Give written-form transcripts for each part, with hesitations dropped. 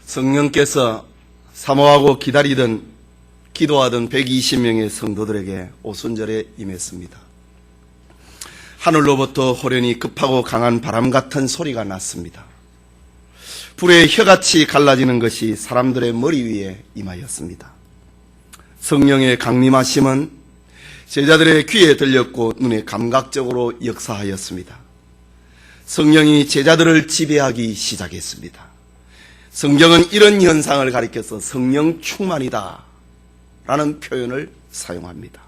성령께서 사모하고 기다리던 기도하던 120명의 성도들에게 오순절에 임했습니다. 하늘로부터 호련히 급하고 강한 바람 같은 소리가 났습니다. 불의 혀같이 갈라지는 것이 사람들의 머리 위에 임하였습니다. 성령의 강림하심은 제자들의 귀에 들렸고 눈에 감각적으로 역사하였습니다. 성령이 제자들을 지배하기 시작했습니다. 성경은 이런 현상을 가리켜서 성령 충만이다 라는 표현을 사용합니다.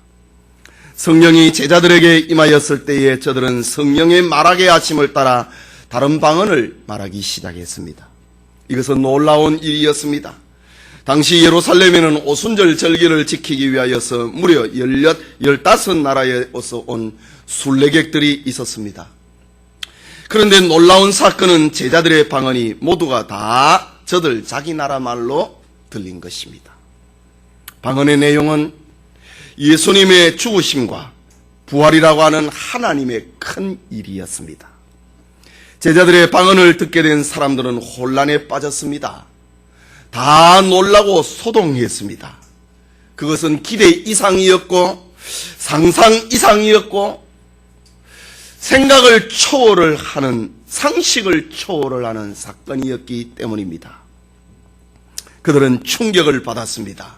성령이 제자들에게 임하였을 때에 저들은 성령의 말하게 하심을 따라 다른 방언을 말하기 시작했습니다. 이것은 놀라운 일이었습니다. 당시 예루살렘에는 오순절 절기를 지키기 위하여서 무려 15나라에서 온 순례객들이 있었습니다. 그런데 놀라운 사건은 제자들의 방언이 모두가 다 저들 자기 나라 말로 들린 것입니다. 방언의 내용은 예수님의 죽으심과 부활이라고 하는 하나님의 큰 일이었습니다. 제자들의 방언을 듣게 된 사람들은 혼란에 빠졌습니다. 다 놀라고 소동했습니다. 그것은 기대 이상이었고 상상 이상이었고 생각을 초월을 하는, 상식을 초월을 하는 사건이었기 때문입니다. 그들은 충격을 받았습니다.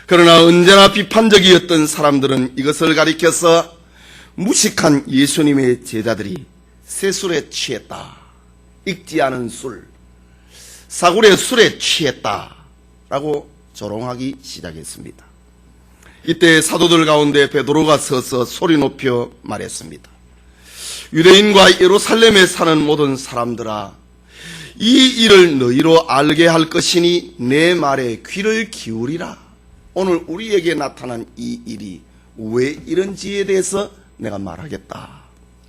그러나 언제나 비판적이었던 사람들은 이것을 가리켜서 무식한 예수님의 제자들이 새술에 취했다, 익지 않은 술, 사골의 술에 취했다라고 조롱하기 시작했습니다. 이때 사도들 가운데 베드로가 서서 소리 높여 말했습니다. 유대인과 예루살렘에 사는 모든 사람들아, 이 일을 너희로 알게 할 것이니 내 말에 귀를 기울이라. 오늘 우리에게 나타난 이 일이 왜 이런지에 대해서 내가 말하겠다.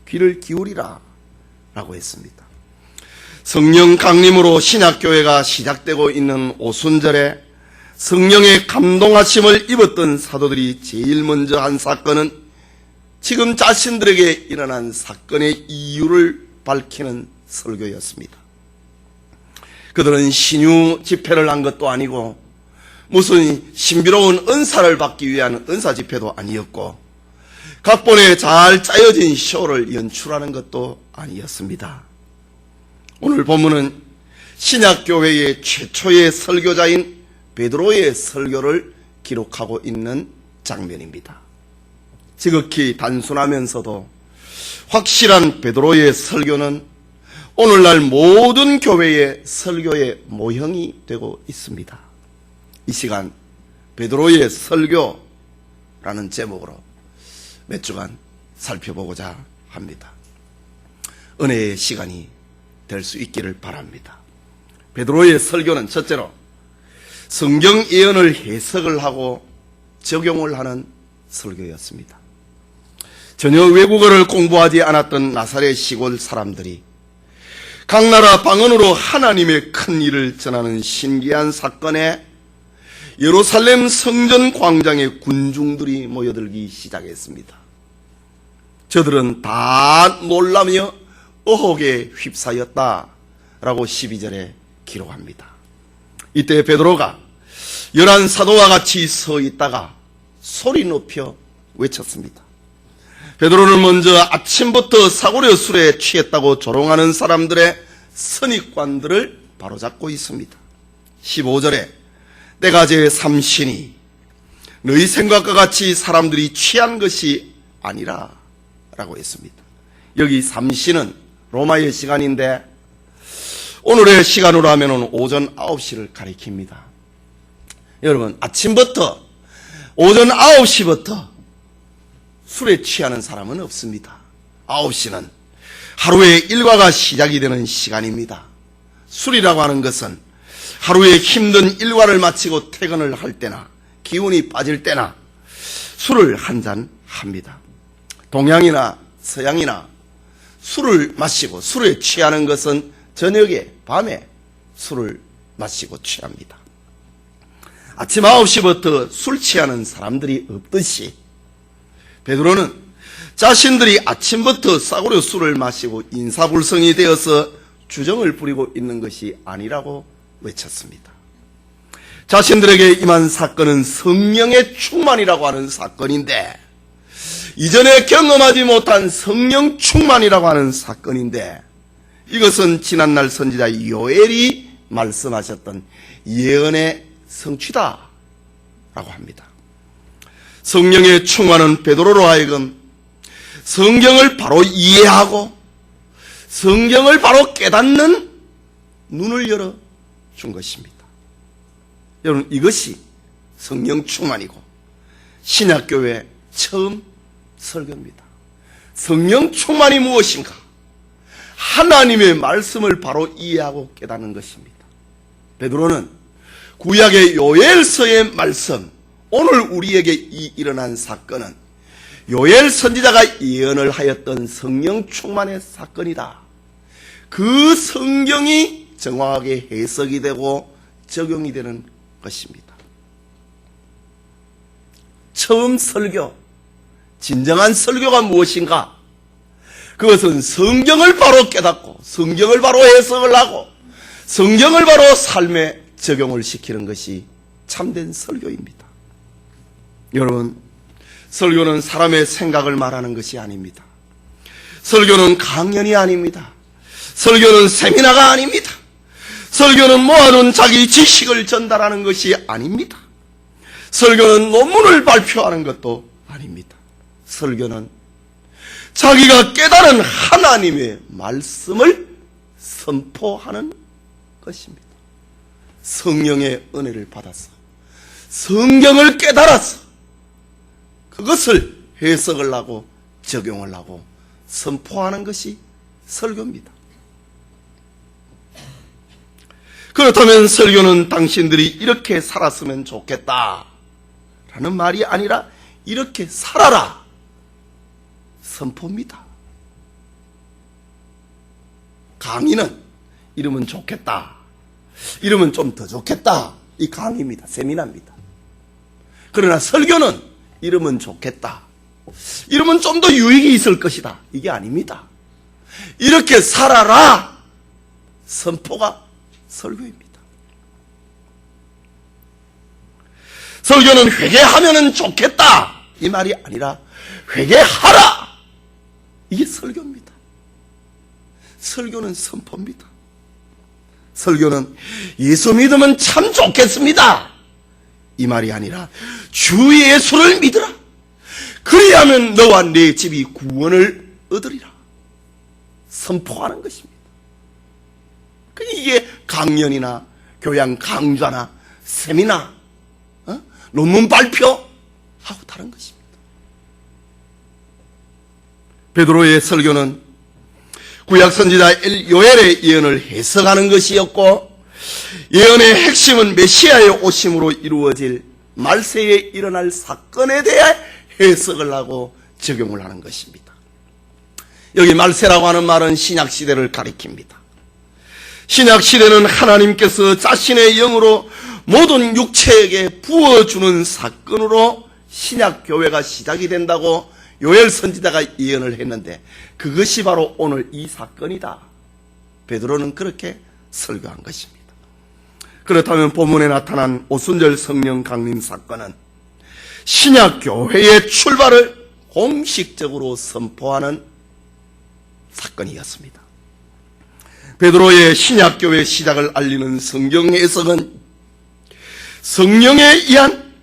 귀를 기울이라 라고 했습니다. 성령 강림으로 신약교회가 시작되고 있는 오순절에 성령의 감동하심을 입었던 사도들이 제일 먼저 한 사건은 지금 자신들에게 일어난 사건의 이유를 밝히는 설교였습니다. 그들은 신유 집회를 한 것도 아니고 무슨 신비로운 은사를 받기 위한 은사 집회도 아니었고 각본에 잘 짜여진 쇼를 연출하는 것도 아니었습니다. 오늘 본문은 신약교회의 최초의 설교자인 베드로의 설교를 기록하고 있는 장면입니다. 지극히 단순하면서도 확실한 베드로의 설교는 오늘날 모든 교회의 설교의 모형이 되고 있습니다. 이 시간 베드로의 설교라는 제목으로 몇 주간 살펴보고자 합니다. 은혜의 시간이 될 수 있기를 바랍니다. 베드로의 설교는 첫째로 성경 예언을 해석을 하고 적용을 하는 설교였습니다. 전혀 외국어를 공부하지 않았던 나사렛 시골 사람들이 각 나라 방언으로 하나님의 큰 일을 전하는 신기한 사건에 예루살렘 성전 광장에 군중들이 모여들기 시작했습니다. 저들은 다 놀라며 의혹에 휩싸였다라고 12절에 기록합니다. 이때 베드로가 11사도와 같이 서 있다가 소리 높여 외쳤습니다. 베드로는 먼저 아침부터 사고려 술에 취했다고 조롱하는 사람들의 선입관들을 바로잡고 있습니다. 15절에 때가 제 삼시니 너희 생각과 같이 사람들이 취한 것이 아니라 라고 했습니다. 여기 삼시는 로마의 시간인데 오늘의 시간으로 하면 오전 9시를 가리킵니다. 여러분, 아침부터 오전 9시부터 술에 취하는 사람은 없습니다. 9시는 하루의 일과가 시작이 되는 시간입니다. 술이라고 하는 것은 하루의 힘든 일과를 마치고 퇴근을 할 때나 기운이 빠질 때나 술을 한잔 합니다. 동양이나 서양이나 술을 마시고 술에 취하는 것은 저녁에 밤에 술을 마시고 취합니다. 아침 9시부터 술 취하는 사람들이 없듯이 베드로는 자신들이 아침부터 싸구려 술을 마시고 인사불성이 되어서 주정을 부리고 있는 것이 아니라고 외쳤습니다. 자신들에게 임한 사건은 성령의 충만이라고 하는 사건인데, 이전에 경험하지 못한 성령 충만이라고 하는 사건인데, 이것은 지난날 선지자 요엘이 말씀하셨던 예언의 성취다 라고 합니다. 성령의 충만은 베드로로 하여금 성경을 바로 이해하고 성경을 바로 깨닫는 눈을 열어준 것입니다. 여러분, 이것이 성령 충만이고 신약교회 처음 설교입니다. 성령 충만이 무엇인가? 하나님의 말씀을 바로 이해하고 깨닫는 것입니다. 베드로는 구약의 요엘서의 말씀, 오늘 우리에게 일어난 사건은 요엘 선지자가 예언을 하였던 성령 충만의 사건이다. 그 성경이 정확하게 해석이 되고 적용이 되는 것입니다. 처음 설교, 진정한 설교가 무엇인가? 그것은 성경을 바로 깨닫고 성경을 바로 해석을 하고 성경을 바로 삶에 적용을 시키는 것이 참된 설교입니다. 여러분, 설교는 사람의 생각을 말하는 것이 아닙니다. 설교는 강연이 아닙니다. 설교는 세미나가 아닙니다. 설교는 모아놓은 자기 지식을 전달하는 것이 아닙니다. 설교는 논문을 발표하는 것도 아닙니다. 설교는 자기가 깨달은 하나님의 말씀을 선포하는 것입니다. 성령의 은혜를 받아서 성경을 깨달아서 그것을 해석을 하고 적용을 하고 선포하는 것이 설교입니다. 그렇다면 설교는 당신들이 이렇게 살았으면 좋겠다 라는 말이 아니라 이렇게 살아라 선포입니다. 강의는 이러면 좋겠다, 이러면 좀 더 좋겠다, 이 강의입니다. 세미나입니다. 그러나 설교는 이러면 좋겠다, 이러면 좀 더 유익이 있을 것이다, 이게 아닙니다. 이렇게 살아라 선포가 설교입니다. 설교는 회개하면 좋겠다 이 말이 아니라 회개하라, 이게 설교입니다. 설교는 선포입니다. 설교는 예수 믿으면 참 좋겠습니다 이 말이 아니라 주 예수를 믿으라, 그리하면 너와 네 집이 구원을 얻으리라 선포하는 것입니다. 이게 강연이나 교양 강좌나 세미나, 논문 발표하고 다른 것입니다. 베드로의 설교는 구약 선지자 요엘의 예언을 해석하는 것이었고, 예언의 핵심은 메시아의 오심으로 이루어질 말세에 일어날 사건에 대해 해석을 하고 적용을 하는 것입니다. 여기 말세라고 하는 말은 신약시대를 가리킵니다. 신약시대는 하나님께서 자신의 영으로 모든 육체에게 부어주는 사건으로 신약교회가 시작이 된다고 요엘 선지자가 예언을 했는데, 그것이 바로 오늘 이 사건이다. 베드로는 그렇게 설교한 것입니다. 그렇다면 본문에 나타난 오순절 성령 강림 사건은 신약교회의 출발을 공식적으로 선포하는 사건이었습니다. 베드로의 신약교회 시작을 알리는 성경 해석은 성령에 의한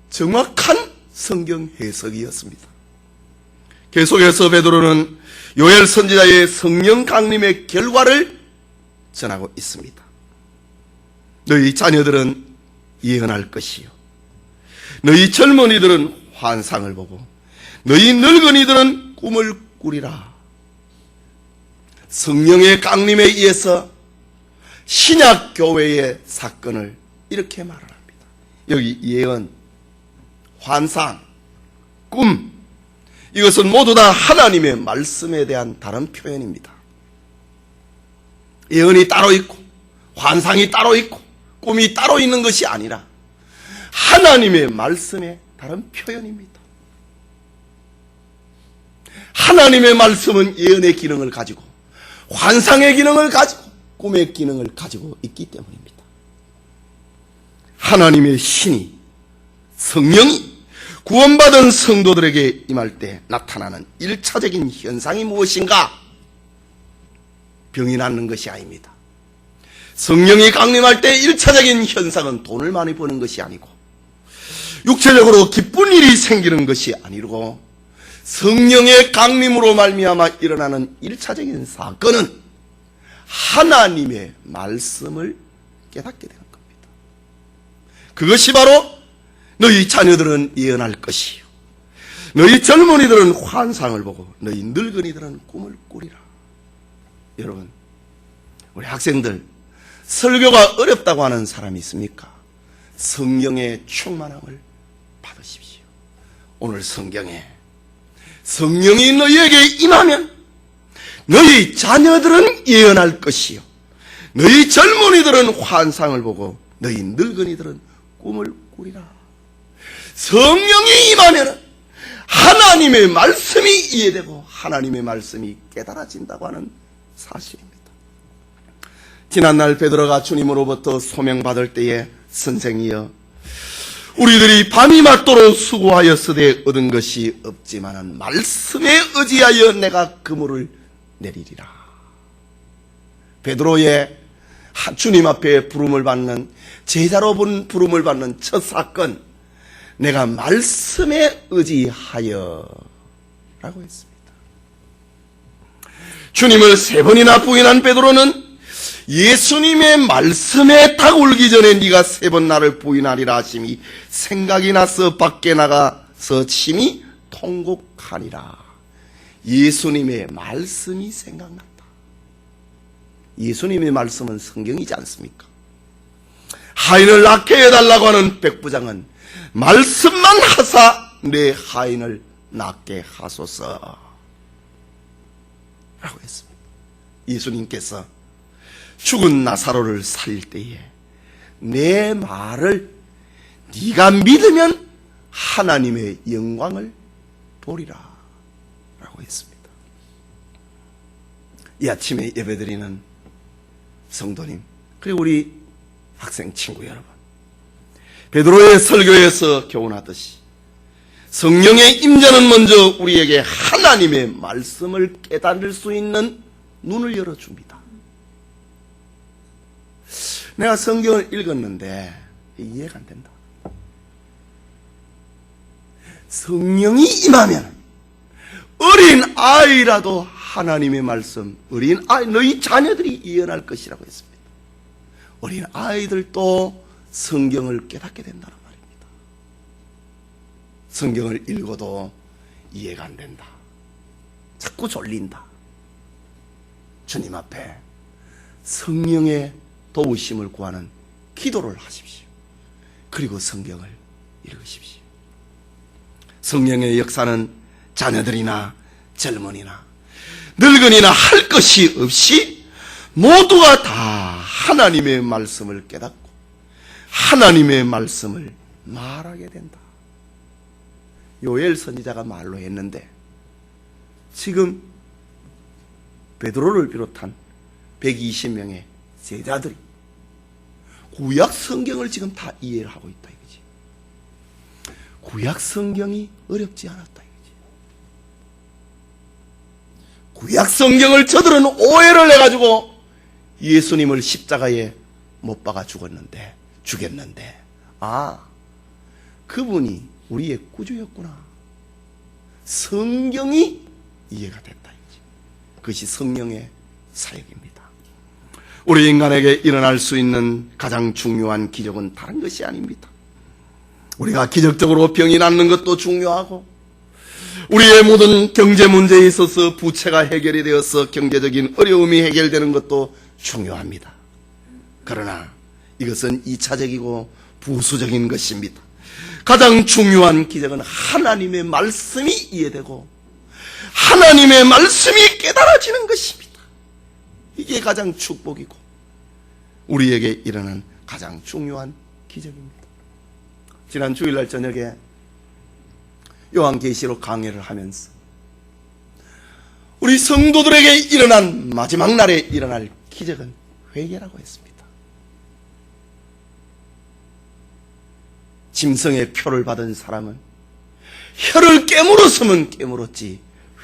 정확한 성경 해석이었습니다. 계속해서 베드로는 요엘 선지자의 성령 강림의 결과를 전하고 있습니다. 너희 자녀들은 예언할 것이요, 너희 젊은이들은 환상을 보고 너희 늙은이들은 꿈을 꾸리라. 성령의 강림에 의해서 신약교회의 사건을 이렇게 말을 합니다. 여기 예언, 환상, 꿈, 이것은 모두 다 하나님의 말씀에 대한 다른 표현입니다. 예언이 따로 있고 환상이 따로 있고 꿈이 따로 있는 것이 아니라 하나님의 말씀의 다른 표현입니다. 하나님의 말씀은 예언의 기능을 가지고 환상의 기능을 가지고 꿈의 기능을 가지고 있기 때문입니다. 하나님의 신이, 성령이 구원받은 성도들에게 임할 때 나타나는 1차적인 현상이 무엇인가? 병이 낫는 것이 아닙니다. 성령이 강림할 때 1차적인 현상은 돈을 많이 버는 것이 아니고, 육체적으로 기쁜 일이 생기는 것이 아니고, 성령의 강림으로 말미암아 일어나는 1차적인 사건은 하나님의 말씀을 깨닫게 되는 겁니다. 그것이 바로 너희 자녀들은 예언할 것이요, 너희 젊은이들은 환상을 보고 너희 늙은이들은 꿈을 꾸리라. 여러분, 우리 학생들 설교가 어렵다고 하는 사람이 있습니까? 성령의 충만함을 받으십시오. 오늘 성경에 성령이 너희에게 임하면 너희 자녀들은 예언할 것이요, 너희 젊은이들은 환상을 보고 너희 늙은이들은 꿈을 꾸리라. 성령이 임하면 하나님의 말씀이 이해되고 하나님의 말씀이 깨달아진다고 하는 사실입니다. 지난날 베드로가 주님으로부터 소명받을 때에 선생이여, 우리들이 밤이 맞도록 수고하였으되 얻은 것이 없지만은 말씀에 의지하여 내가 그물을 내리리라. 베드로의 주님 앞에 부름을 받는, 제자로 부름을 받는 첫 사건, 내가 말씀에 의지하여 라고 했습니다. 주님을 3번이나 부인한 베드로는 예수님의 말씀에 딱 올기 전에 네가 3번 나를 부인하리라 하심이 생각이 나서 밖에 나가서 심히 통곡하니라. 예수님의 말씀이 생각났다. 예수님의 말씀은 성경이지 않습니까? 하인을 낳게 해달라고 하는 백부장은 말씀만 하사 내 하인을 낳게 하소서 라고 했습니다. 예수님께서 죽은 나사로를 살릴 때에 내 말을 네가 믿으면 하나님의 영광을 보리라 라고 했습니다. 이 아침에 예배드리는 성도님, 그리고 우리 학생 친구 여러분, 베드로의 설교에서 교훈하듯이 성령의 임재는 먼저 우리에게 하나님의 말씀을 깨달을 수 있는 눈을 열어줍니다. 내가 성경을 읽었는데 이해가 안 된다. 성령이 임하면 어린 아이라도 하나님의 말씀, 어린 아이, 너희 자녀들이 예언할 것이라고 했습니다. 어린 아이들도 성경을 깨닫게 된다는 말입니다. 성경을 읽어도 이해가 안 된다. 자꾸 졸린다. 주님 앞에 성령의 도우심을 구하는 기도를 하십시오. 그리고 성경을 읽으십시오. 성령의 역사는 자녀들이나 젊은이나 늙은이나 할 것이 없이 모두가 다 하나님의 말씀을 깨닫고 하나님의 말씀을 말하게 된다. 요엘 선지자가 말로 했는데 지금 베드로를 비롯한 120명의 제자들이 구약 성경을 지금 다 이해를 하고 있다 이거지. 구약 성경이 어렵지 않았다 이거지. 구약 성경을 저들은 오해를 해가지고 예수님을 십자가에 못 박아 죽였는데 그분이 우리의 구주였구나. 성경이 이해가 됐다 이거지. 그것이 성령의 사역입니다. 우리 인간에게 일어날 수 있는 가장 중요한 기적은 다른 것이 아닙니다. 우리가 기적적으로 병이 낫는 것도 중요하고, 우리의 모든 경제 문제에 있어서 부채가 해결이 되어서 경제적인 어려움이 해결되는 것도 중요합니다. 그러나 이것은 2차적이고 부수적인 것입니다. 가장 중요한 기적은 하나님의 말씀이 이해되고 하나님의 말씀이 깨달아지는 것입니다. 이게 가장 축복이고 우리에게 일어난 가장 중요한 기적입니다. 지난 주일날 저녁에 요한계시록 강해를 하면서 우리 성도들에게 일어난 마지막 날에 일어날 기적은 회개라고 했습니다. 짐승의 표를 받은 사람은 혀를 깨물었으면 깨물었지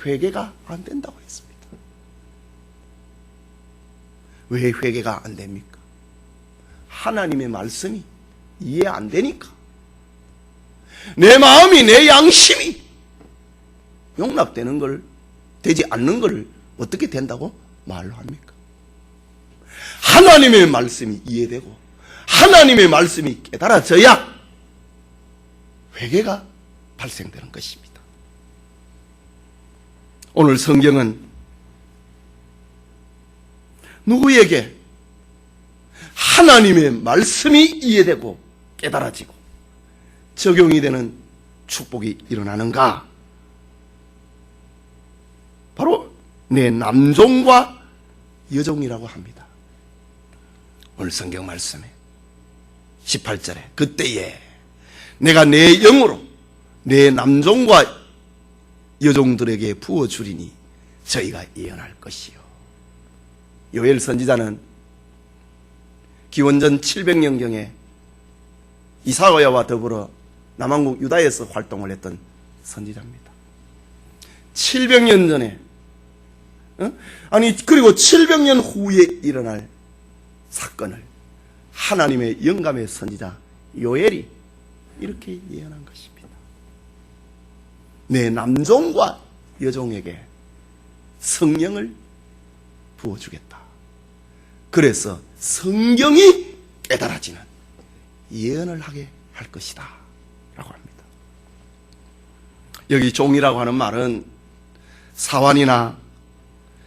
회개가 안 된다고 했습니다. 왜 회개가 안 됩니까? 하나님의 말씀이 이해 안 되니까. 내 마음이, 내 양심이 용납되는 걸, 되지 않는 걸 어떻게 된다고 말로 합니까? 하나님의 말씀이 이해되고 하나님의 말씀이 깨달아져야 회개가 발생되는 것입니다. 오늘 성경은 누구에게 하나님의 말씀이 이해되고 깨달아지고 적용이 되는 축복이 일어나는가? 바로 내 남종과 여종이라고 합니다. 오늘 성경 말씀에 18절에 그때에 내가 내 영으로 내 남종과 여종들에게 부어주리니 저희가 예언할 것이요. 요엘 선지자는 기원전 700년경에 이사야와 더불어 남한국 유다에서 활동을 했던 선지자입니다. 700년 전에 그리고 700년 후에 일어날 사건을 하나님의 영감의 선지자 요엘이 이렇게 예언한 것입니다. 내 남종과 여종에게 성령을 부어주겠다. 그래서 성경이 깨달아지는 예언을 하게 할 것이다 라고 합니다. 여기 종이라고 하는 말은 사환이나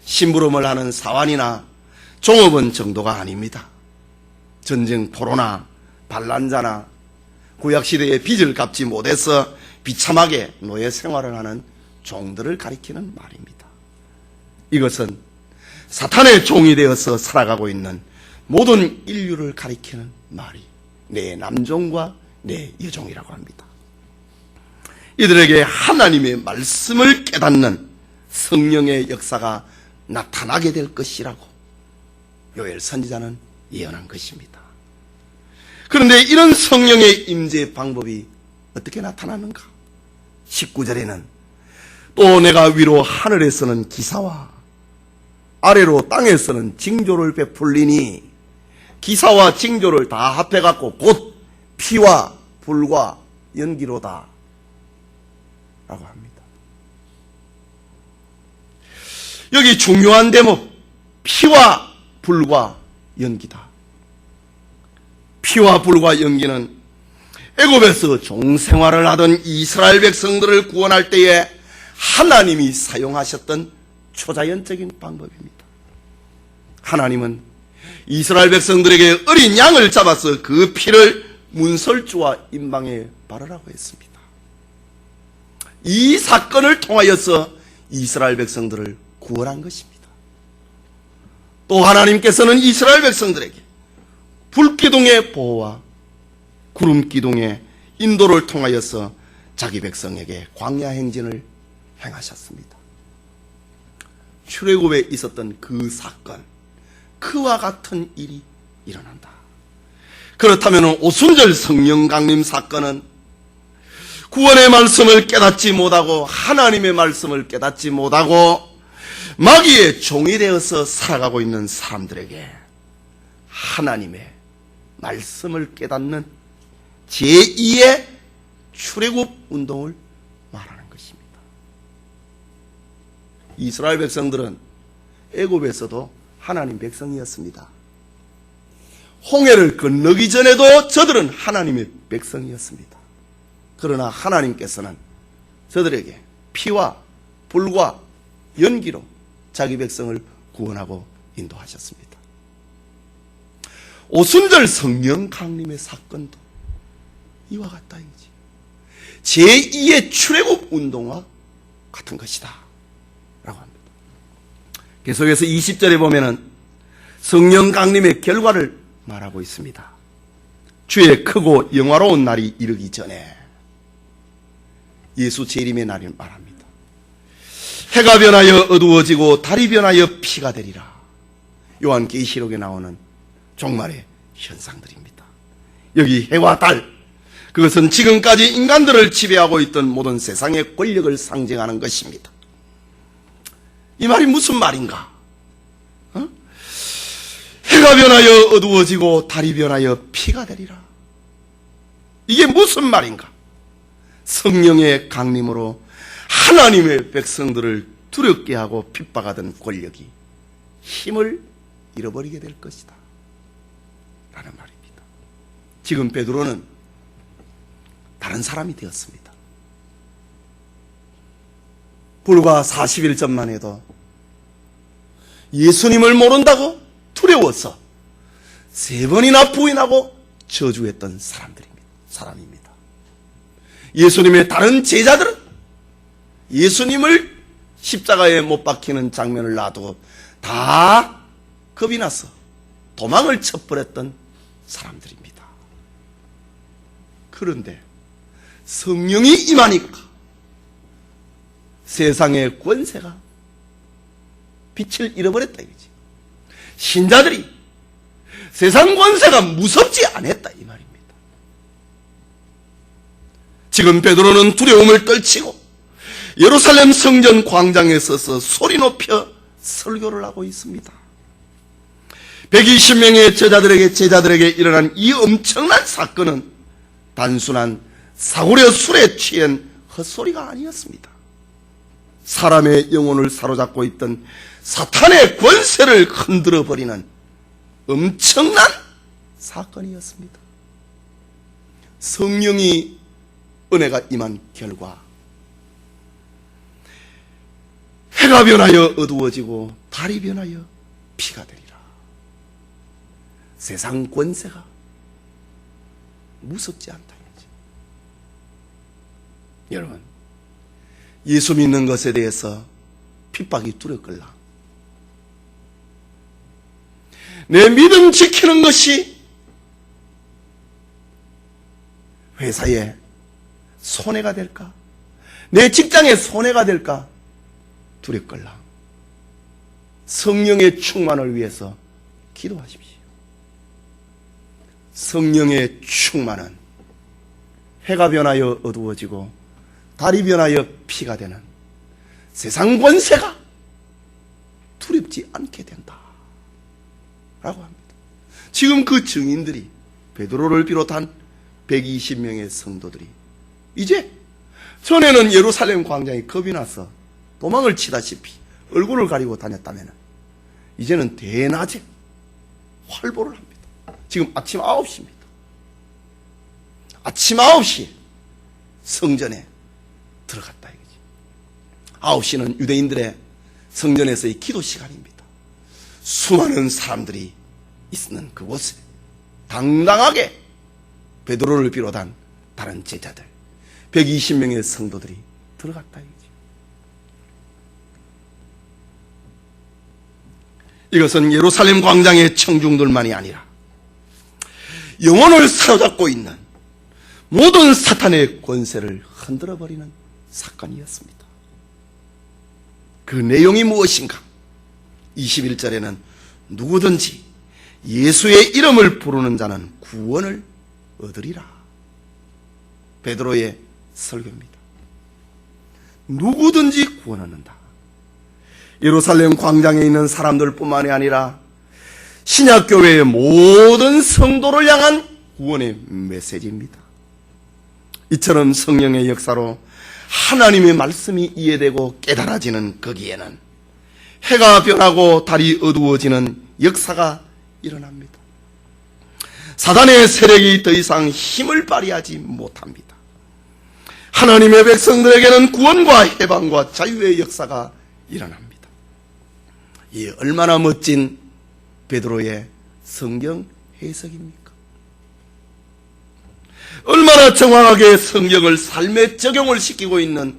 심부름을 하는 사환이나 종업원 정도가 아닙니다. 전쟁 포로나 반란자나 구약시대에 빚을 갚지 못해서 비참하게 노예 생활을 하는 종들을 가리키는 말입니다. 이것은 사탄의 종이 되어서 살아가고 있는 모든 인류를 가리키는 말이 내 남종과 내 여종이라고 합니다. 이들에게 하나님의 말씀을 깨닫는 성령의 역사가 나타나게 될 것이라고 요엘 선지자는 예언한 것입니다. 그런데 이런 성령의 임재 방법이 어떻게 나타나는가? 19절에는 또 내가 위로 하늘에서는 기사와 아래로 땅에서는 징조를 베풀리니 기사와 징조를 다 합해갖고 곧 피와 불과 연기로다 라고 합니다. 여기 중요한 대목, 피와 불과 연기다. 피와 불과 연기는 애굽에서 종생활을 하던 이스라엘 백성들을 구원할 때에 하나님이 사용하셨던 초자연적인 방법입니다. 하나님은 이스라엘 백성들에게 어린 양을 잡아서 그 피를 문설주와 임방에 바르라고 했습니다. 이 사건을 통하여서 이스라엘 백성들을 구원한 것입니다. 또 하나님께서는 이스라엘 백성들에게 불기둥의 보호와 구름기둥의 인도를 통하여서 자기 백성에게 광야 행진을 행하셨습니다. 출애굽에 있었던 그 사건, 그와 같은 일이 일어난다. 그렇다면 오순절 성령 강림 사건은 구원의 말씀을 깨닫지 못하고 하나님의 말씀을 깨닫지 못하고 마귀의 종이 되어서 살아가고 있는 사람들에게 하나님의 말씀을 깨닫는 제2의 출애굽 운동을 말하는 것입니다. 이스라엘 백성들은 애굽에서도 하나님 백성이었습니다. 홍해를 건너기 전에도 저들은 하나님의 백성이었습니다. 그러나 하나님께서는 저들에게 피와 불과 연기로 자기 백성을 구원하고 인도하셨습니다. 오순절 성령 강림의 사건도 이와 같다. 제2의 출애굽 운동과 같은 것이다 라고 합니다. 계속해서 20절에 보면은 성령 강림의 결과를 말하고 있습니다. 주의 크고 영화로운 날이 이르기 전에 예수 재림의 날을 말합니다. 해가 변하여 어두워지고 달이 변하여 피가 되리라. 요한계시록에 나오는 종말의 현상들입니다. 여기 해와 달, 그것은 지금까지 인간들을 지배하고 있던 모든 세상의 권력을 상징하는 것입니다. 이 말이 무슨 말인가? 해가 변하여 어두워지고 달이 변하여 피가 되리라. 이게 무슨 말인가? 성령의 강림으로 하나님의 백성들을 두렵게 하고 핍박하던 권력이 힘을 잃어버리게 될 것이다 라는 말입니다. 지금 베드로는 다른 사람이 되었습니다. 불과 40일 전만 해도 예수님을 모른다고 두려워서 3번이나 부인하고 저주했던 사람입니다. 예수님의 다른 제자들은 예수님을 십자가에 못 박히는 장면을 놔두고 다 겁이 나서 도망을 쳐버렸던 사람들입니다. 그런데 성령이 임하니까 세상의 권세가 빛을 잃어버렸다 이거지. 신자들이 세상 권세가 무섭지 않았다 이 말입니다. 지금 베드로는 두려움을 떨치고 예루살렘 성전 광장에 서서 소리 높여 설교를 하고 있습니다. 120명의 제자들에게 일어난 이 엄청난 사건은 단순한 사고려 술에 취한 헛소리가 아니었습니다. 사람의 영혼을 사로잡고 있던 사탄의 권세를 흔들어버리는 엄청난 사건이었습니다. 성령이 은혜가 임한 결과 해가 변하여 어두워지고 달이 변하여 피가 되리라. 세상 권세가 무섭지 않다. 여러분, 예수 믿는 것에 대해서 핍박이 두렵걸라. 내 믿음 지키는 것이 회사에 손해가 될까? 내 직장에 손해가 될까? 두렵걸라. 성령의 충만을 위해서 기도하십시오. 성령의 충만은 해가 변하여 어두워지고 달이 변하여 피가 되는 세상 권세가 두렵지 않게 된다 라고 합니다. 지금 그 증인들이 베드로를 비롯한 120명의 성도들이 이제 전에는 예루살렘 광장에 겁이 나서 도망을 치다시피 얼굴을 가리고 다녔다면 이제는 대낮에 활보를 합니다. 지금 아침 9시입니다. 아침 9시에 성전에 들어갔다 이거지. 9시는 유대인들의 성전에서의 기도 시간입니다. 수많은 사람들이 있는 그곳에 당당하게 베드로를 비롯한 다른 제자들 120명의 성도들이 들어갔다 이거지. 이것은 예루살렘 광장의 청중들만이 아니라 영혼을 사로잡고 있는 모든 사탄의 권세를 흔들어버리는 사건이었습니다. 그 내용이 무엇인가? 21절에는 누구든지 예수의 이름을 부르는 자는 구원을 얻으리라. 베드로의 설교입니다. 누구든지 구원 얻는다. 예루살렘 광장에 있는 사람들뿐만이 아니라 신약교회의 모든 성도를 향한 구원의 메시지입니다. 이처럼 성령의 역사로 하나님의 말씀이 이해되고 깨달아지는 거기에는 해가 변하고 달이 어두워지는 역사가 일어납니다. 사단의 세력이 더 이상 힘을 발휘하지 못합니다. 하나님의 백성들에게는 구원과 해방과 자유의 역사가 일어납니다. 이 얼마나 멋진 베드로의 성경 해석입니까? 얼마나 정확하게 성경을 삶에 적용을 시키고 있는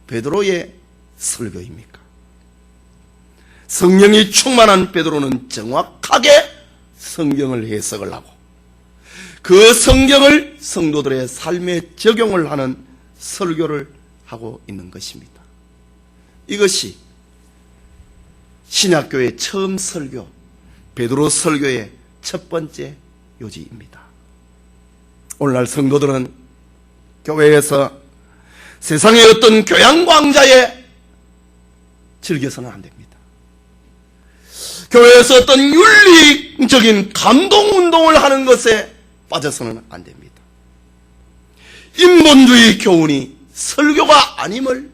베드로의 설교입니까? 성령이 충만한 베드로는 정확하게 성경을 해석을 하고 그 성경을 성도들의 삶에 적용을 하는 설교를 하고 있는 것입니다. 이것이 신약교회 처음 설교 베드로 설교의 첫 번째 요지입니다. 오늘날 성도들은 교회에서 세상의 어떤 교양광자에 즐겨서는 안 됩니다. 교회에서 어떤 윤리적인 감동운동을 하는 것에 빠져서는 안 됩니다. 인본주의 교훈이 설교가 아님을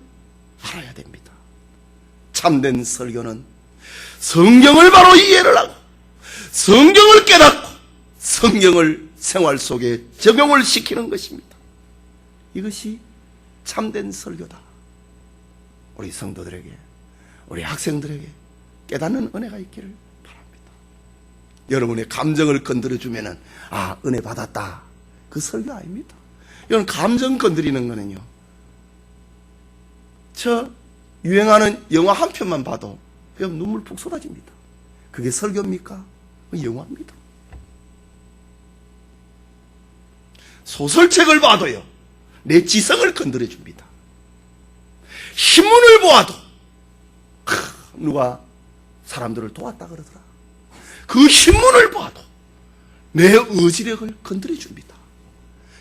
알아야 됩니다. 참된 설교는 성경을 바로 이해를 하고 성경을 깨닫고 성경을 생활 속에 적용을 시키는 것입니다. 이것이 참된 설교다. 우리 성도들에게, 우리 학생들에게 깨닫는 은혜가 있기를 바랍니다. 여러분의 감정을 건드려주면은 은혜 받았다. 그 설교 아닙니다. 이건 감정 건드리는 거는요, 저 유행하는 영화 한 편만 봐도 그냥 눈물 푹 쏟아집니다. 그게 설교입니까? 영화입니다. 소설책을 봐도요, 내 지성을 건드려줍니다. 신문을 보아도 누가 사람들을 도왔다 그러더라. 그 신문을 봐도 내 의지력을 건드려줍니다.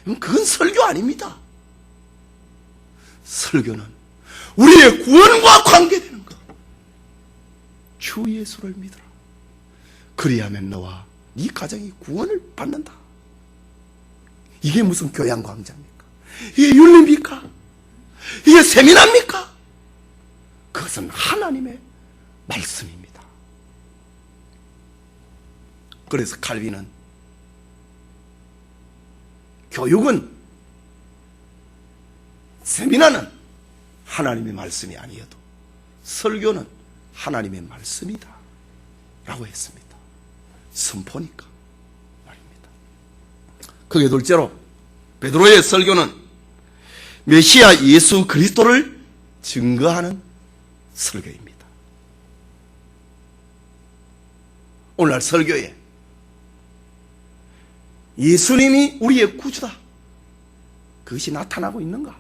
그건 설교 아닙니다. 설교는 우리의 구원과 관계되는 것. 주 예수를 믿어라. 그리하면 너와 네 가정이 구원을 받는다. 이게 무슨 교양광자입니까? 이게 윤리입니까? 이게 세미나입니까? 그것은 하나님의 말씀입니다. 그래서 칼빈은 교육은, 세미나는 하나님의 말씀이 아니어도 설교는 하나님의 말씀이다 라고 했습니다. 선포니까 말입니다. 그게 둘째로 베드로의 설교는 메시아 예수 그리스도를 증거하는 설교입니다. 오늘날 설교에 예수님이 우리의 구주다, 그것이 나타나고 있는가?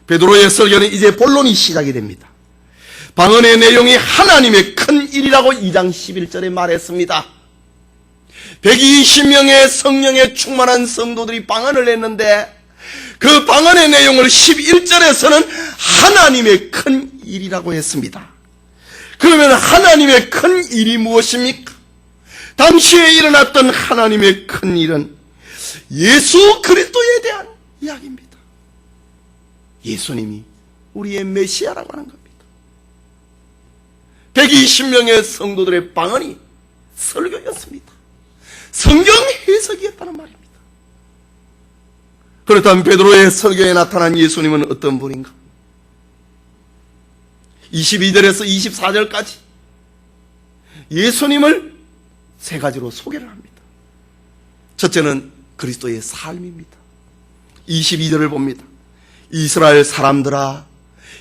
베드로의 설교는 이제 본론이 시작이 됩니다. 방언의 내용이 하나님의 큰 일이라고 2장 11절에 말했습니다. 120명의 성령에 충만한 성도들이 방언을 했는데 그 방언의 내용을 11절에서는 하나님의 큰 일이라고 했습니다. 그러면 하나님의 큰 일이 무엇입니까? 당시에 일어났던 하나님의 큰 일은 예수 그리스도에 대한 이야기입니다. 예수님이 우리의 메시아라고 하는 겁니다. 120명의 성도들의 방언이 설교였습니다. 성경 해석이었다는 말입니다. 그렇다면 베드로의 설교에 나타난 예수님은 어떤 분인가? 22절에서 24절까지 예수님을 세 가지로 소개를 합니다. 첫째는 그리스도의 삶입니다. 22절을 봅니다. 이스라엘 사람들아,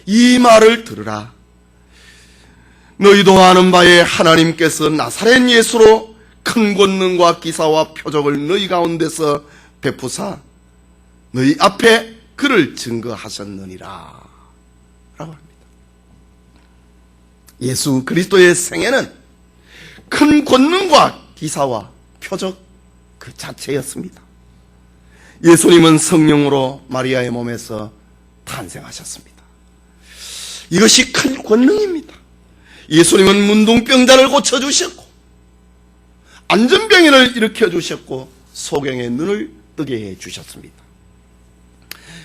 이 말을 들으라. 너희도 아는 바에 하나님께서 나사렛 예수로 큰 권능과 기사와 표적을 너희 가운데서 베푸사 너희 앞에 그를 증거하셨느니라 라고 합니다. 예수 그리스도의 생애는 큰 권능과 기사와 표적 그 자체였습니다. 예수님은 성령으로 마리아의 몸에서 탄생하셨습니다. 이것이 큰 권능입니다. 예수님은 문둥병자를 고쳐주셨고 안전병이를 일으켜주셨고 소경의 눈을 뜨게 해주셨습니다.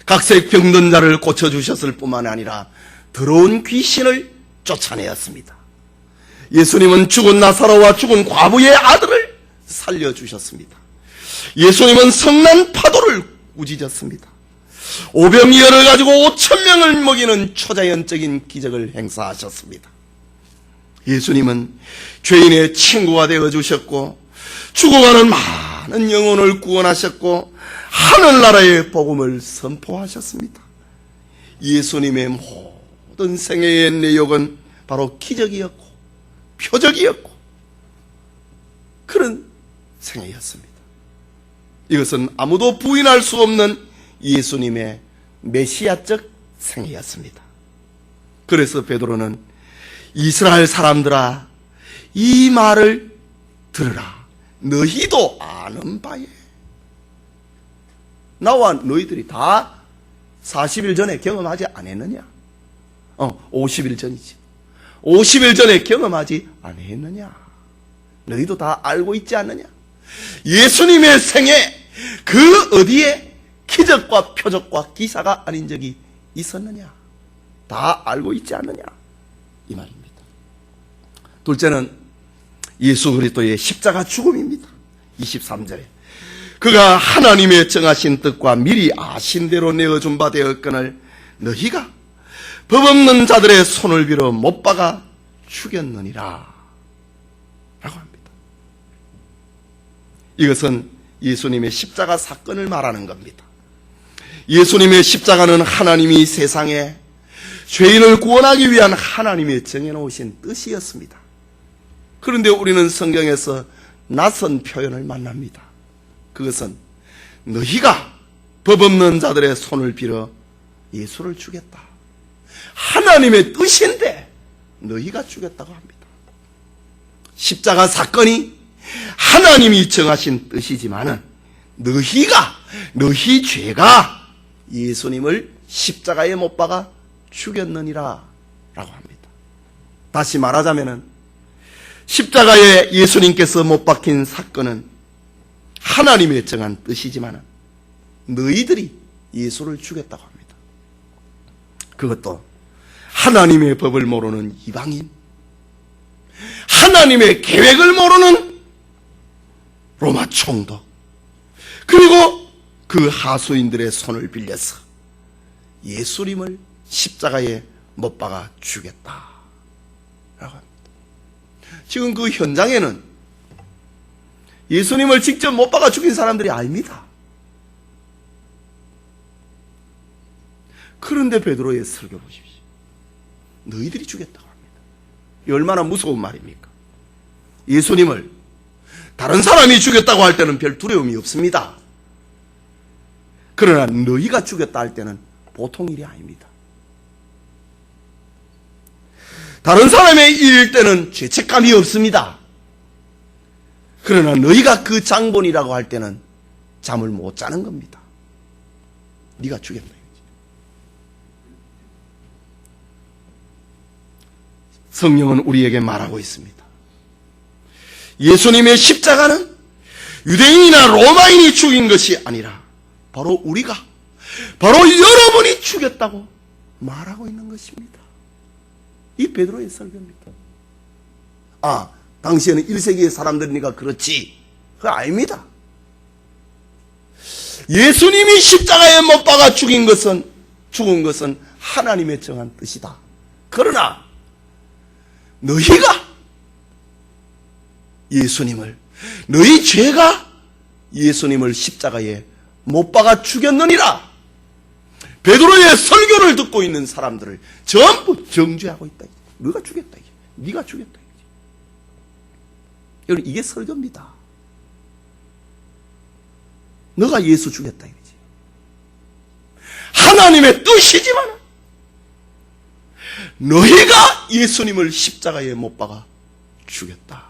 각색 병든 자를 고쳐주셨을 뿐만 아니라 더러운 귀신을 쫓아내었습니다. 예수님은 죽은 나사로와 죽은 과부의 아들을 살려주셨습니다. 예수님은 성난 파도를 꾸짖었습니다. 오병이어를 가지고 5,000명을 먹이는 초자연적인 기적을 행사하셨습니다. 예수님은 죄인의 친구가 되어주셨고 죽어가는 많은 영혼을 구원하셨고 하늘나라의 복음을 선포하셨습니다. 예수님의 모든 생애의 내용은 바로 기적이었고 표적이었고 그런 생애였습니다. 이것은 아무도 부인할 수 없는 예수님의 메시아적 생애였습니다. 그래서 베드로는 이스라엘 사람들아, 이 말을 들으라. 너희도 아는 바에. 나와 너희들이 다 40일 전에 경험하지 않았느냐? 50일 전이지. 50일 전에 경험하지 않았느냐? 너희도 다 알고 있지 않느냐? 예수님의 생애 그 어디에 기적과 표적과 기사가 아닌 적이 있었느냐? 다 알고 있지 않느냐? 이 말입니다. 둘째는 예수 그리스도의 십자가 죽음입니다. 23절에 그가 하나님의 정하신 뜻과 미리 아신 대로 내어준 바 되었거늘 너희가 법 없는 자들의 손을 빌어 못 박아 죽였느니라 라고 합니다. 이것은 예수님의 십자가 사건을 말하는 겁니다. 예수님의 십자가는 하나님이 세상에 죄인을 구원하기 위한 하나님의 정해놓으신 뜻이었습니다. 그런데 우리는 성경에서 낯선 표현을 만납니다. 그것은 너희가 법 없는 자들의 손을 빌어 예수를 죽였다. 하나님의 뜻인데 너희가 죽였다고 합니다. 십자가 사건이 하나님이 정하신 뜻이지만은 너희 죄가 예수님을 십자가에 못 박아 죽였느니라 라고 합니다. 다시 말하자면은 십자가에 예수님께서 못 박힌 사건은 하나님의 정한 뜻이지만 너희들이 예수를 죽였다고 합니다. 그것도 하나님의 법을 모르는 이방인, 하나님의 계획을 모르는 로마 총독, 그리고 그 하수인들의 손을 빌려서 예수님을 십자가에 못 박아 죽였다라고 합니다. 지금 그 현장에는 예수님을 직접 못 박아 죽인 사람들이 아닙니다. 그런데 베드로의 설교 보십시오. 너희들이 죽였다고 합니다. 이 얼마나 무서운 말입니까? 예수님을 다른 사람이 죽였다고 할 때는 별 두려움이 없습니다. 그러나 너희가 죽였다 할 때는 보통 일이 아닙니다. 다른 사람의 일일 때는 죄책감이 없습니다. 그러나 너희가 그 장본이라고 할 때는 잠을 못 자는 겁니다. 네가 죽였다. 성령은 우리에게 말하고 있습니다. 예수님의 십자가는 유대인이나 로마인이 죽인 것이 아니라 바로 우리가, 바로 여러분이 죽였다고 말하고 있는 것입니다. 이 베드로의 설교입니다. 당시에는 1세기의 사람들이니까 그렇지. 그거 아닙니다. 예수님이 십자가에 못 박아 죽은 것은 하나님의 정한 뜻이다. 그러나 너희가 너희 죄가 예수님을 십자가에 못 박아 죽였느니라. 베드로의 설교를 듣고 있는 사람들을 전부 정죄하고 있다. 너가 죽였다. 네가 죽였다. 여러분, 이게 설교입니다. 너가 예수 죽였다 이거지. 하나님의 뜻이지만 너희가 예수님을 십자가에 못 박아 죽였다.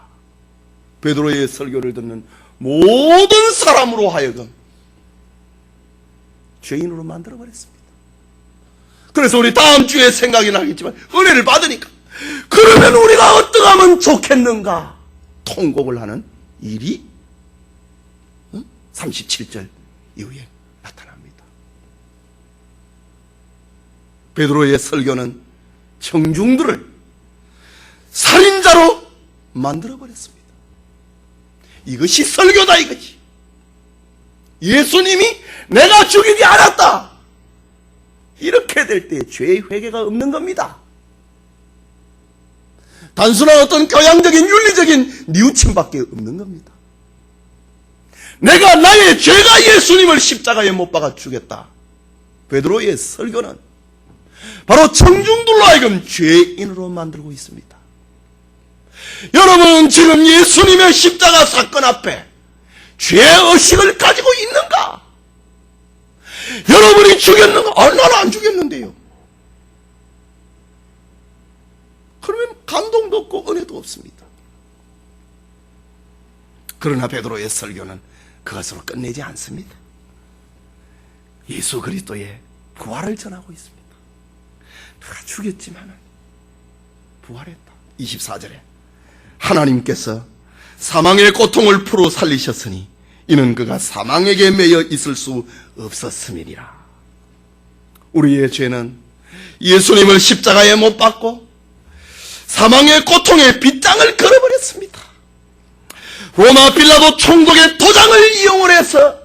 베드로의 설교를 듣는 모든 사람으로 하여금 죄인으로 만들어버렸습니다. 그래서 우리 다음 주에 생각이 나겠지만 은혜를 받으니까 그러면 우리가 어떡하면 좋겠는가 통곡을 하는 일이 37절 이후에 나타납니다. 베드로의 설교는 청중들을 살인자로 만들어버렸습니다. 이것이 설교다 이거지. 예수님이 내가 죽이지 않았다. 이렇게 될 때 죄의 회개가 없는 겁니다. 단순한 어떤 교양적인 윤리적인 뉘우침밖에 없는 겁니다. 내가 나의 죄가 예수님을 십자가에 못 박아 죽였다. 베드로의 설교는 바로 청중들로 하여금 죄인으로 만들고 있습니다. 여러분 지금 예수님의 십자가 사건 앞에 죄의식을 가지고 있는가? 여러분이 죽였는가? 나는 안 죽였는데요. 그러면 감동도 없고 은혜도 없습니다. 그러나 베드로의 설교는 그것으로 끝내지 않습니다. 예수 그리스도의 부활을 전하고 있습니다. 그가 죽였지만 부활했다. 24절에 하나님께서 사망의 고통을 풀어 살리셨으니 이는 그가 사망에게 매여 있을 수 없었음이니라. 우리의 죄는 예수님을 십자가에 못 박고 사망의 고통의 빗장을 걸어버렸습니다. 로마 빌라도 총독의 도장을 이용을 해서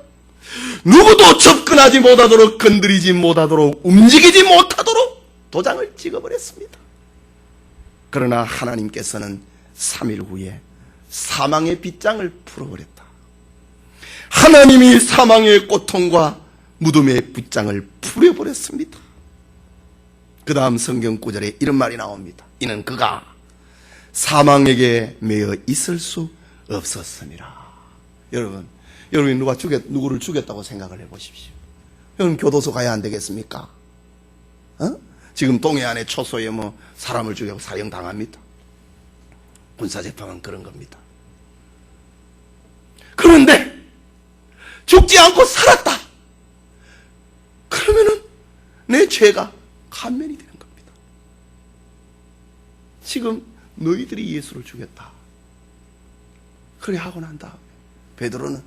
누구도 접근하지 못하도록, 건드리지 못하도록, 움직이지 못하도록 도장을 찍어버렸습니다. 그러나 하나님께서는 3일 후에 사망의 빗장을 풀어버렸다. 하나님이 사망의 고통과 무덤의 빗장을 풀어버렸습니다. 그 다음 성경 구절에 이런 말이 나옵니다. 이는 그가 사망에게 매여 있을 수 없었음이라. 여러분이 누구를 죽였다고 생각을 해보십시오. 여러분 교도소 가야 안 되겠습니까? 지금 동해안의 초소에 사람을 죽여서 사형당합니다. 군사재판은 그런 겁니다. 그런데 죽지 않고 살았다. 그러면은 내 죄가 감면이 되는 겁니다. 지금 너희들이 예수를 죽였다. 그래 하고 난 다음에 베드로는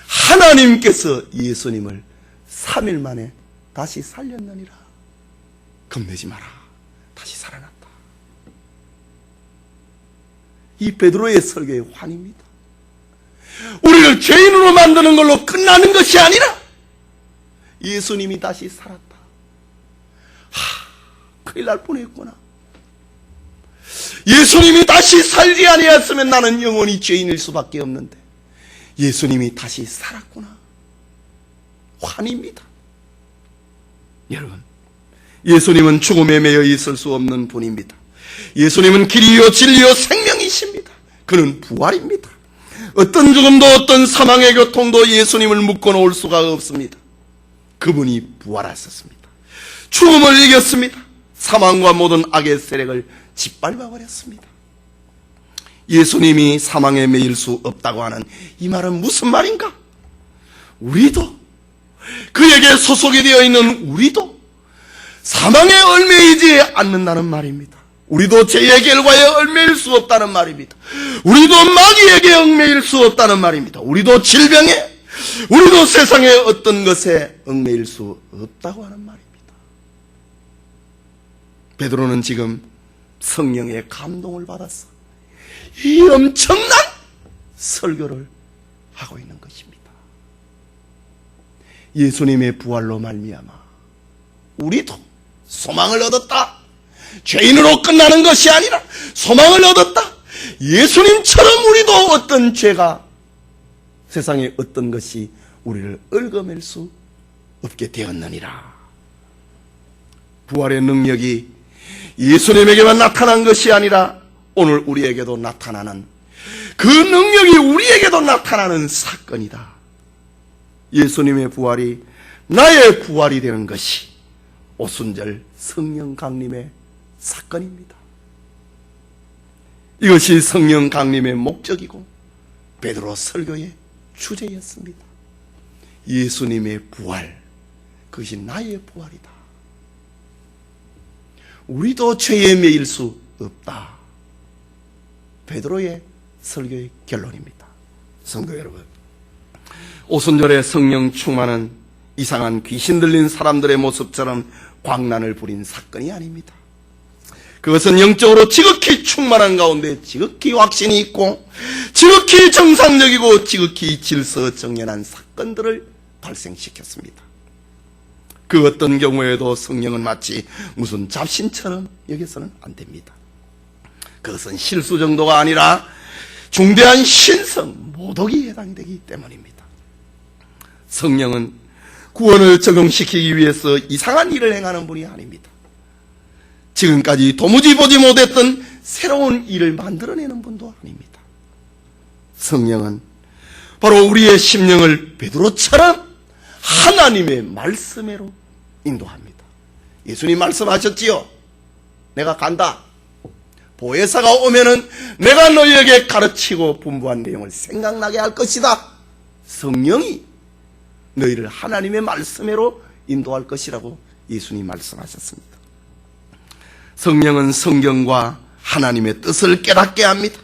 하나님께서 예수님을 3일 만에 다시 살렸느니라. 겁내지 마라. 다시 살아났다. 이 베드로의 설교의 환입니다. 우리를 죄인으로 만드는 걸로 끝나는 것이 아니라 예수님이 다시 살았다. 큰일 날 뻔했구나. 예수님이 다시 살지 아니했으면 나는 영원히 죄인일 수밖에 없는데 예수님이 다시 살았구나. 환입니다. 여러분, 예수님은 죽음에 매여 있을 수 없는 분입니다. 예수님은 길이요 진리요 생명이십니다. 그는 부활입니다. 어떤 죽음도 어떤 사망의 고통도 예수님을 묶어놓을 수가 없습니다. 그분이 부활하셨습니다. 죽음을 이겼습니다. 사망과 모든 악의 세력을 짓밟아버렸습니다. 예수님이 사망에 매일 수 없다고 하는 이 말은 무슨 말인가? 우리도, 그에게 소속이 되어 있는 우리도 사망에 얽매이지 않는다는 말입니다. 우리도 죄의 결과에 얽매일 수 없다는 말입니다. 우리도 마귀에게 얽매일 수 없다는 말입니다. 우리도 질병에, 우리도 세상의 어떤 것에 얽매일 수 없다고 하는 말입니다. 베드로는 지금 성령의 감동을 받았어. 이 엄청난 설교를 하고 있는 것입니다. 예수님의 부활로 말미암아 우리도 소망을 얻었다. 죄인으로 끝나는 것이 아니라 소망을 얻었다. 예수님처럼 우리도 어떤 죄가, 세상에 어떤 것이 우리를 얽어맬 수 없게 되었느니라. 부활의 능력이 예수님에게만 나타난 것이 아니라 오늘 우리에게도 나타나는, 그 능력이 우리에게도 나타나는 사건이다. 예수님의 부활이 나의 부활이 되는 것이 오순절 성령 강림의 사건입니다. 이것이 성령 강림의 목적이고 베드로 설교의 주제였습니다. 예수님의 부활, 그것이 나의 부활이다. 우리도 죄에 매일 수 없다. 베드로의 설교의 결론입니다. 성도 여러분, 오순절의 성령 충만은 이상한 귀신 들린 사람들의 모습처럼 광란을 부린 사건이 아닙니다. 그것은 영적으로 지극히 충만한 가운데 지극히 확신이 있고 지극히 정상적이고 지극히 질서정연한 사건들을 발생시켰습니다. 그 어떤 경우에도 성령은 마치 무슨 잡신처럼 여겨서는 안 됩니다. 그것은 실수 정도가 아니라 중대한 신성, 모독이 해당되기 때문입니다. 성령은 구원을 적용시키기 위해서 이상한 일을 행하는 분이 아닙니다. 지금까지 도무지 보지 못했던 새로운 일을 만들어내는 분도 아닙니다. 성령은 바로 우리의 심령을 베드로처럼 하나님의 말씀으로 인도합니다. 예수님 말씀하셨지요. 내가 간다. 보혜사가 오면은 내가 너희에게 가르치고 분부한 내용을 생각나게 할 것이다. 성령이 너희를 하나님의 말씀으로 인도할 것이라고 예수님 말씀하셨습니다. 성령은 성경과 하나님의 뜻을 깨닫게 합니다.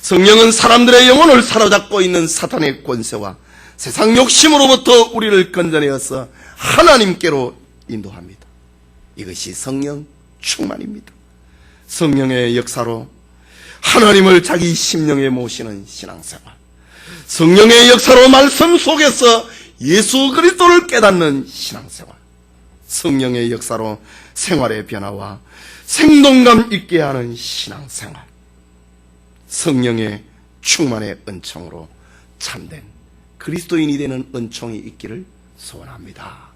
성령은 사람들의 영혼을 사로잡고 있는 사탄의 권세와 세상 욕심으로부터 우리를 건져내어서 하나님께로 인도합니다. 이것이 성령 충만입니다. 성령의 역사로 하나님을 자기 심령에 모시는 신앙생활, 성령의 역사로 말씀 속에서 예수 그리스도를 깨닫는 신앙생활, 성령의 역사로 생활의 변화와 생동감 있게 하는 신앙생활, 성령의 충만의 은총으로 참된 그리스도인이 되는 은총이 있기를 소원합니다.